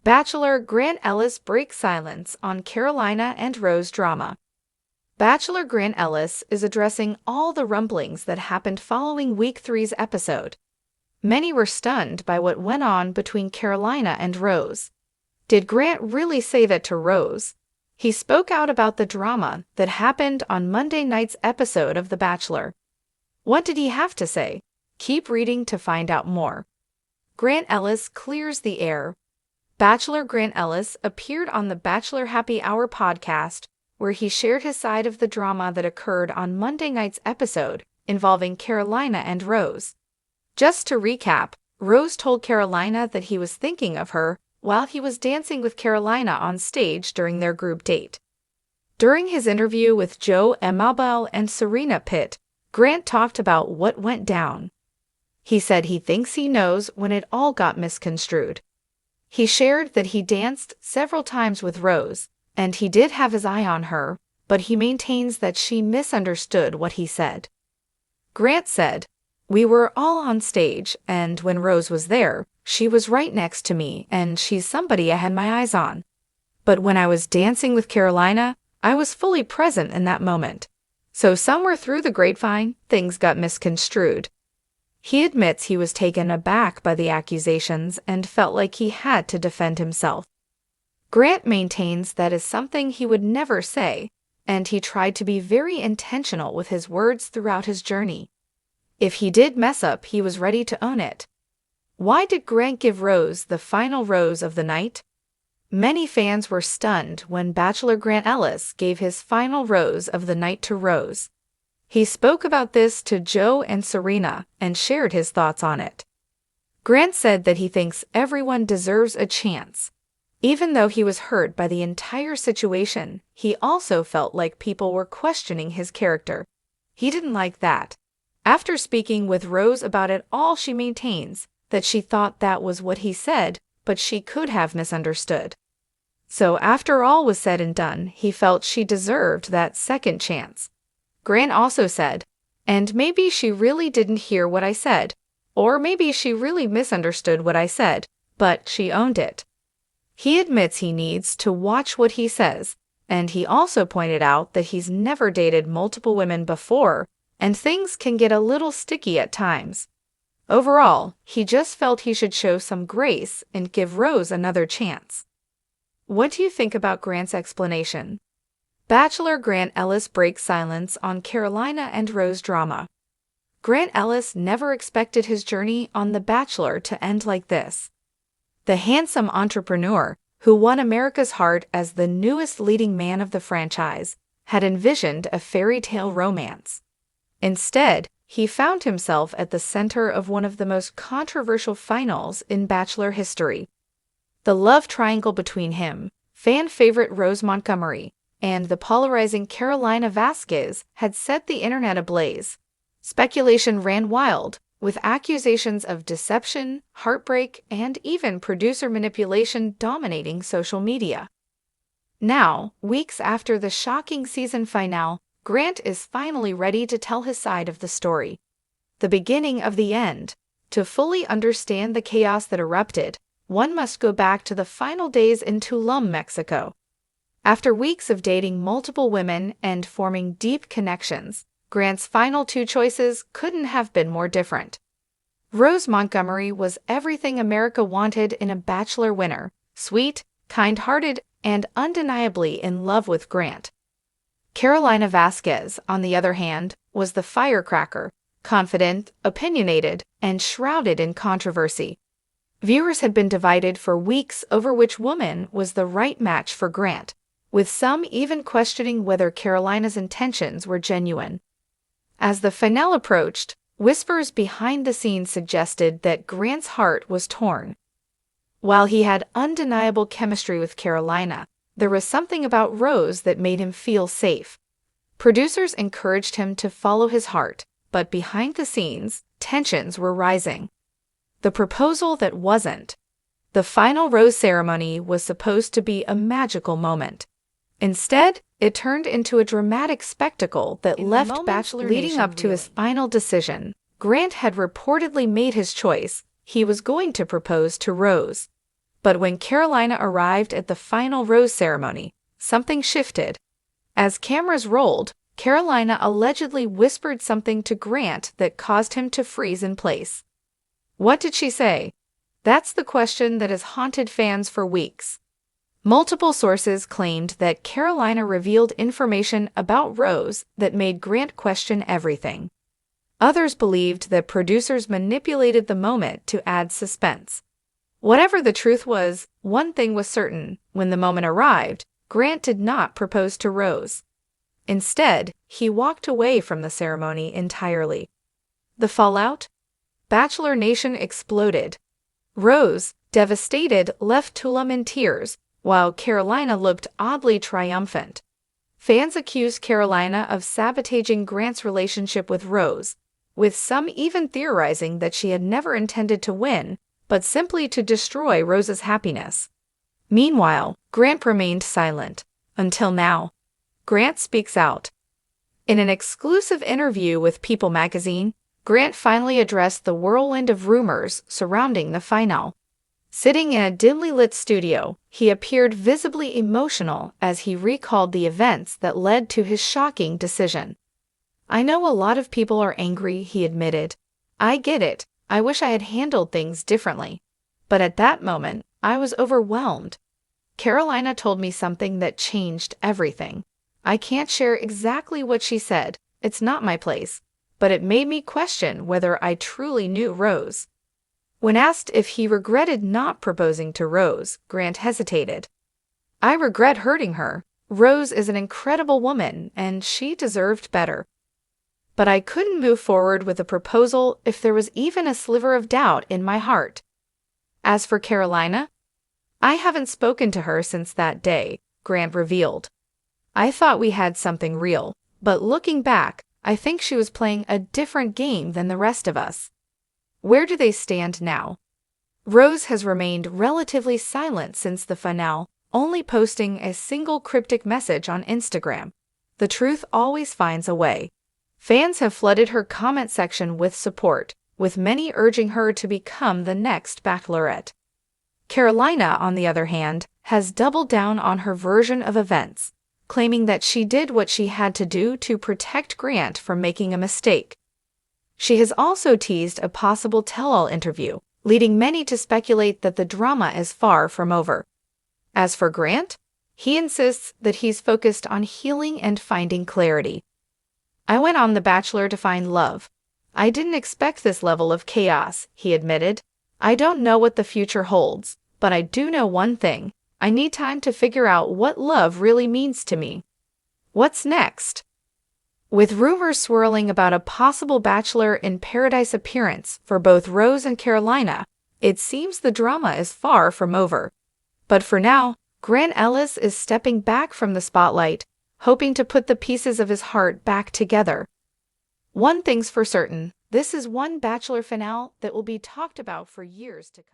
Bachelor Grant Ellis breaks silence on Carolina and Rose drama. Bachelor Grant Ellis is addressing all the rumblings that happened following Week 3's episode. Many were stunned by what went on between Carolina and Rose. Did Grant really say that to Rose? He spoke out about the drama that happened on Monday night's episode of The Bachelor. What did he have to say? Keep reading to find out more. Grant Ellis clears the air. Bachelor Grant Ellis appeared on the Bachelor Happy Hour podcast, where he shared his side of the drama that occurred on Monday night's episode involving Carolina and Rose. Just to recap, Rose told Carolina that he was thinking of her while he was dancing with Carolina on stage during their group date. During his interview with Joe Amabel and Serena Pitt, Grant talked about what went down. He said he thinks he knows when it all got misconstrued. He shared that he danced several times with Rose, and he did have his eye on her, but he maintains that she misunderstood what he said. Grant said, "We were all on stage, and when Rose was there, she was right next to me, and she's somebody I had my eyes on. But when I was dancing with Carolina, I was fully present in that moment. So somewhere through the grapevine, things got misconstrued." He admits he was taken aback by the accusations and felt like he had to defend himself. Grant maintains that is something he would never say, and he tried to be very intentional with his words throughout his journey. If he did mess up, he was ready to own it. Why did Grant give Rose the final rose of the night? Many fans were stunned when Bachelor Grant Ellis gave his final rose of the night to Rose. He spoke about this to Joe and Serena and shared his thoughts on it. Grant said that he thinks everyone deserves a chance. Even though he was hurt by the entire situation, he also felt like people were questioning his character. He didn't like that. After speaking with Rose about it all, she maintains that she thought that was what he said, but she could have misunderstood. So after all was said and done, he felt she deserved that second chance. Grant also said, "And maybe she really didn't hear what I said, or maybe she really misunderstood what I said, but she owned it." He admits he needs to watch what he says, and he also pointed out that he's never dated multiple women before, and things can get a little sticky at times. Overall, he just felt he should show some grace and give Rose another chance. What do you think about Grant's explanation? Bachelor Grant Ellis breaks silence on Carolina and Rose drama. Grant Ellis never expected his journey on The Bachelor to end like this. The handsome entrepreneur, who won America's heart as the newest leading man of the franchise, had envisioned a fairy tale romance. Instead, he found himself at the center of one of the most controversial finals in Bachelor history. The love triangle between him, fan favorite Rose Montgomery, and the polarizing Carolina Vasquez had set the internet ablaze. Speculation ran wild, with accusations of deception, heartbreak, and even producer manipulation dominating social media. Now, weeks after the shocking season finale, Grant is finally ready to tell his side of the story. The beginning of the end. To fully understand the chaos that erupted, one must go back to the final days in Tulum, Mexico. After weeks of dating multiple women and forming deep connections, Grant's final two choices couldn't have been more different. Rose Montgomery was everything America wanted in a Bachelor winner: sweet, kind-hearted, and undeniably in love with Grant. Carolina Vasquez, on the other hand, was the firecracker, confident, opinionated, and shrouded in controversy. Viewers had been divided for weeks over which woman was the right match for Grant, with some even questioning whether Carolina's intentions were genuine. As the finale approached, whispers behind the scenes suggested that Grant's heart was torn. While he had undeniable chemistry with Carolina, there was something about Rose that made him feel safe. Producers encouraged him to follow his heart, but behind the scenes, tensions were rising. The proposal that wasn't. The final rose ceremony was supposed to be a magical moment. Instead, it turned into a dramatic spectacle that left Bachelor leading up to his final decision. Grant had reportedly made his choice. He was going to propose to Rose. But when Carolina arrived at the final rose ceremony, something shifted. As cameras rolled, Carolina allegedly whispered something to Grant that caused him to freeze in place. What did she say? That's the question that has haunted fans for weeks. Multiple sources claimed that Carolina revealed information about Rose that made Grant question everything. Others believed that producers manipulated the moment to add suspense. Whatever the truth was, one thing was certain: when the moment arrived, Grant did not propose to Rose. Instead, he walked away from the ceremony entirely. The fallout? Bachelor Nation exploded. Rose, devastated, left Tulum in tears, while Carolina looked oddly triumphant. Fans accused Carolina of sabotaging Grant's relationship with Rose, with some even theorizing that she had never intended to win, but simply to destroy Rose's happiness. Meanwhile, Grant remained silent. Until now. Grant speaks out. In an exclusive interview with People magazine, Grant finally addressed the whirlwind of rumors surrounding the finale. Sitting in a dimly lit studio, he appeared visibly emotional as he recalled the events that led to his shocking decision. "I know a lot of people are angry," he admitted. "I get it. I wish I had handled things differently. But at that moment, I was overwhelmed. Carolina told me something that changed everything. I can't share exactly what she said, it's not my place, but it made me question whether I truly knew Rose." When asked if he regretted not proposing to Rose, Grant hesitated. "I regret hurting her. Rose is an incredible woman, and she deserved better. But I couldn't move forward with a proposal if there was even a sliver of doubt in my heart." As for Carolina, "I haven't spoken to her since that day," Grant revealed. "I thought we had something real, but looking back, I think she was playing a different game than the rest of us." Where do they stand now? Rose has remained relatively silent since the finale, only posting a single cryptic message on Instagram. The truth always finds a way. Fans have flooded her comment section with support, with many urging her to become the next Bachelorette. Carolina, on the other hand, has doubled down on her version of events, claiming that she did what she had to do to protect Grant from making a mistake. She has also teased a possible tell-all interview, leading many to speculate that the drama is far from over. As for Grant, he insists that he's focused on healing and finding clarity. "I went on The Bachelor to find love. I didn't expect this level of chaos," he admitted. "I don't know what the future holds, but I do know one thing: I need time to figure out what love really means to me." What's next? With rumors swirling about a possible Bachelor in Paradise appearance for both Rose and Carolina, it seems the drama is far from over. But for now, Grant Ellis is stepping back from the spotlight, hoping to put the pieces of his heart back together. One thing's for certain: this is one Bachelor finale that will be talked about for years to come.